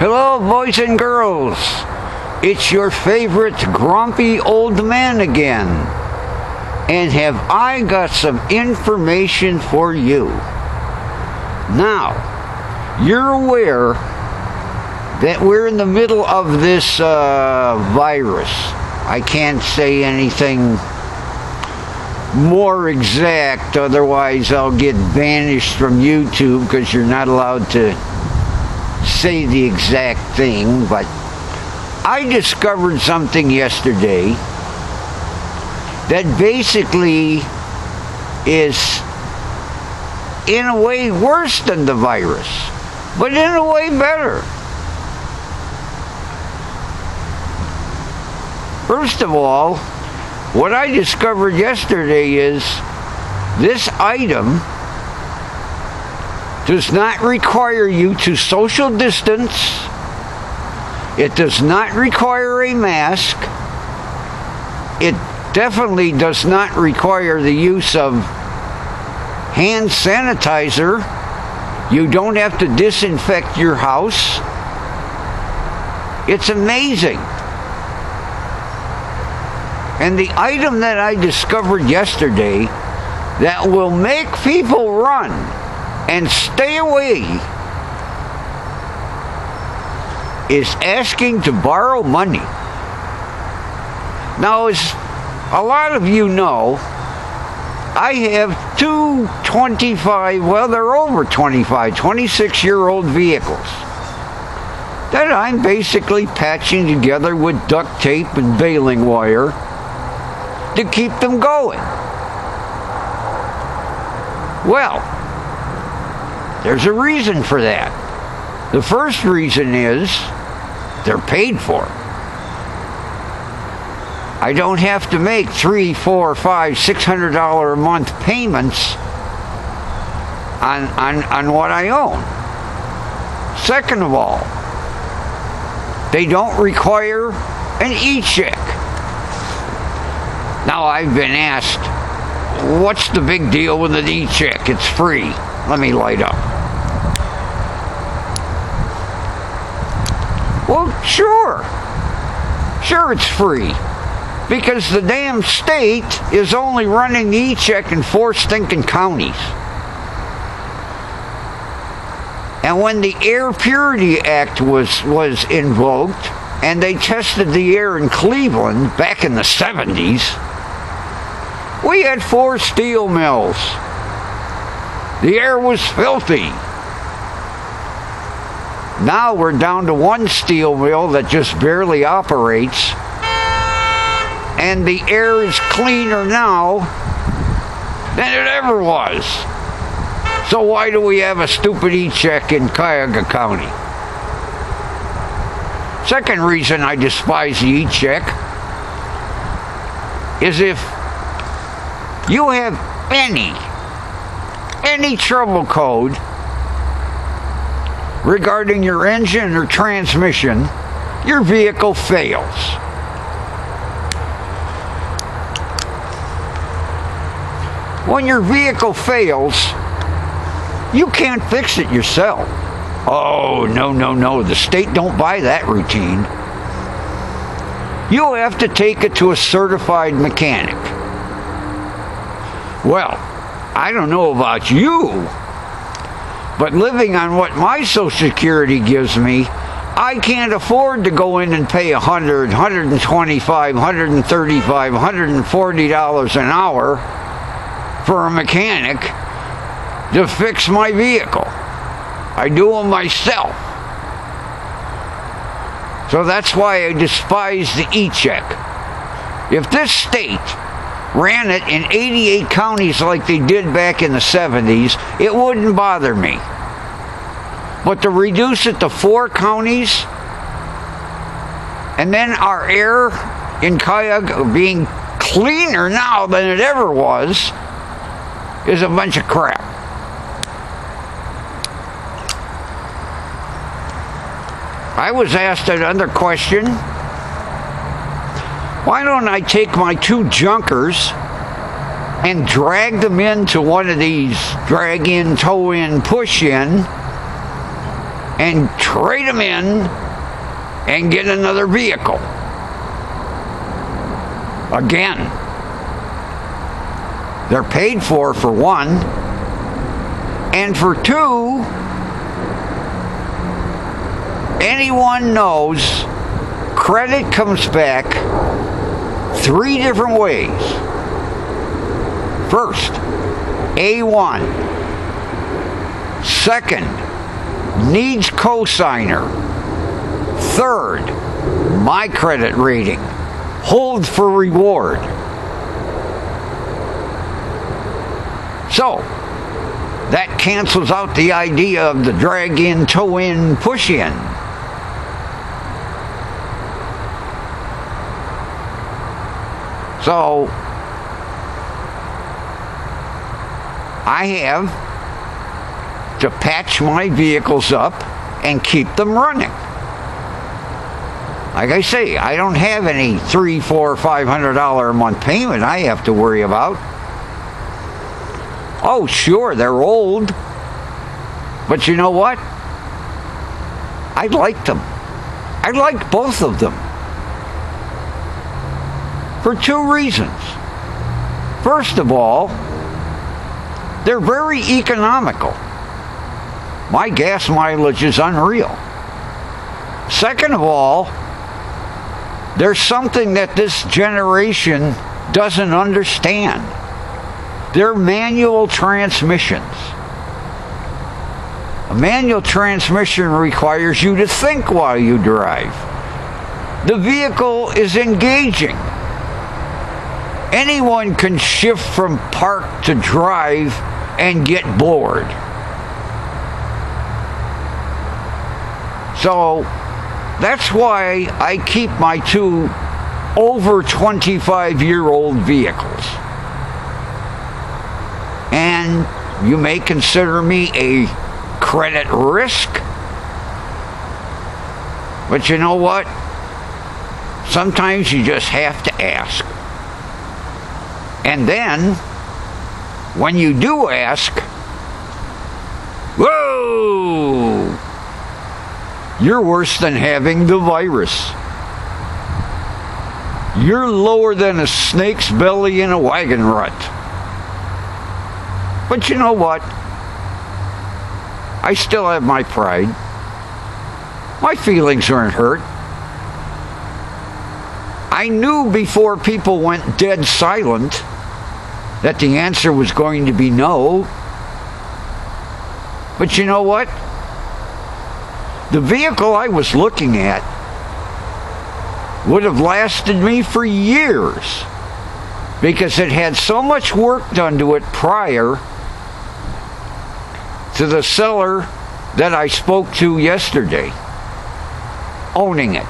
Hello, boys and girls. It's your favorite grumpy old man again. And have I got some information for you. Now, you're aware that we're in the middle of this virus. I can't say anything more exact, otherwise I'll get banished from YouTube because you're not allowed to say the exact thing. But I discovered something yesterday that basically is in a way worse than the virus, but in a way better. First of all, what I discovered yesterday is this item does not require you to social distance. It does not require a mask. It definitely does not require the use of hand sanitizer. You don't have to disinfect your house. It's amazing. And the item that I discovered yesterday that will make people run and stay away is asking to borrow money. Now, as a lot of you know, I have two 26-year-old vehicles that I'm basically patching together with duct tape and baling wire to keep them going. Well, there's a reason for that. The first reason is they're paid for. I don't have to make $300, $400, $500, $600 a month payments on what I own. Second of all, they don't require an e-check. Now, I've been asked, what's the big deal with an e-check? It's free. Let me light up. Well, sure. Sure, it's free. Because the damn state is only running the e-check in 4 stinking counties. And when the Air Purity Act was invoked, and they tested the air in Cleveland back in the 70s, we had 4 steel mills. The air was filthy. Now we're down to 1 steel mill that just barely operates. And the air is cleaner now than it ever was. So why do we have a stupid e-check in Cuyahoga County? Second reason I despise the e-check is if you have any trouble code regarding your engine or transmission, your vehicle fails. When your vehicle fails, you can't fix it yourself. Oh, no. The state don't buy that routine. You have to take it to a certified mechanic. Well, I don't know about you, but living on what my Social Security gives me, I can't afford to go in and pay $100, $125, $135, $140 an hour for a mechanic to fix my vehicle. I do them myself. So that's why I despise the e-check. If this state ran it in 88 counties like they did back in the 70s, it wouldn't bother me. But to reduce it to 4 counties, and then our air in Cuyahoga being cleaner now than it ever was, is a bunch of crap. I was asked another question. Why don't I take my 2 junkers and drag them into one of these drag-in, tow-in, push-in and trade them in and get another vehicle. Again, they're paid for one, and for two, anyone knows credit comes back three different ways. First, A1. Second, needs cosigner. Third, my credit rating. Hold for reward. So, that cancels out the idea of the drag in, tow in, push in. So, I have to patch my vehicles up and keep them running. Like I say, I don't have any $300, $400, $500 a month payment I have to worry about. Oh, sure, they're old. But you know what? I liked them. I liked both of them. For two reasons. First of all, they're very economical. My gas mileage is unreal. Second of all, there's something that this generation doesn't understand. They're manual transmissions. A manual transmission requires you to think while you drive. The vehicle is engaging. Anyone can shift from park to drive and get bored. So that's why I keep my two over 25-year-old vehicles. And you may consider me a credit risk, but you know what? Sometimes you just have to ask. And then, when you do ask, whoa! You're worse than having the virus. You're lower than a snake's belly in a wagon rut. But you know what? I still have my pride. My feelings aren't hurt. I knew before people went dead silent that the answer was going to be no. But you know what? The vehicle I was looking at would have lasted me for years because it had so much work done to it prior to the seller that I spoke to yesterday owning it.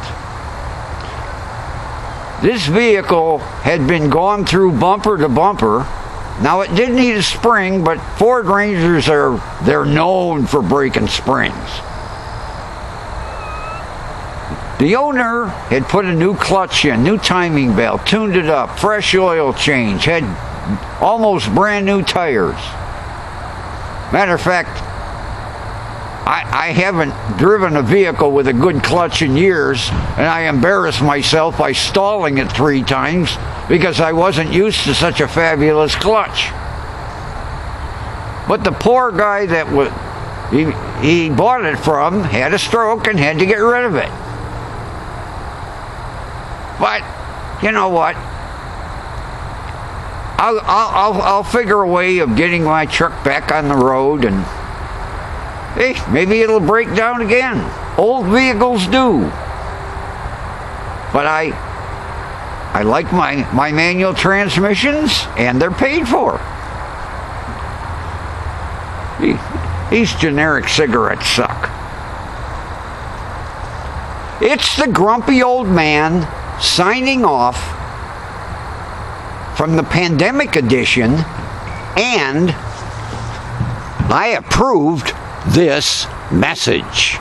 This vehicle had been gone through bumper to bumper. Now, it did need a spring, but Ford Rangers they're known for breaking springs. The owner had put a new clutch in, new timing belt, tuned it up, fresh oil change, had almost brand new tires. Matter of fact, I haven't driven a vehicle with a good clutch in years, and I embarrassed myself by stalling it 3 times because I wasn't used to such a fabulous clutch. But the poor guy that he bought it from had a stroke and had to get rid of it. But you know what? I'll figure a way of getting my truck back on the road, and hey, maybe it'll break down again. Old vehicles do. But I like my manual transmissions, and they're paid for. These generic cigarettes suck. It's the Grumpy Old Man signing off from the pandemic edition, and I approved this message.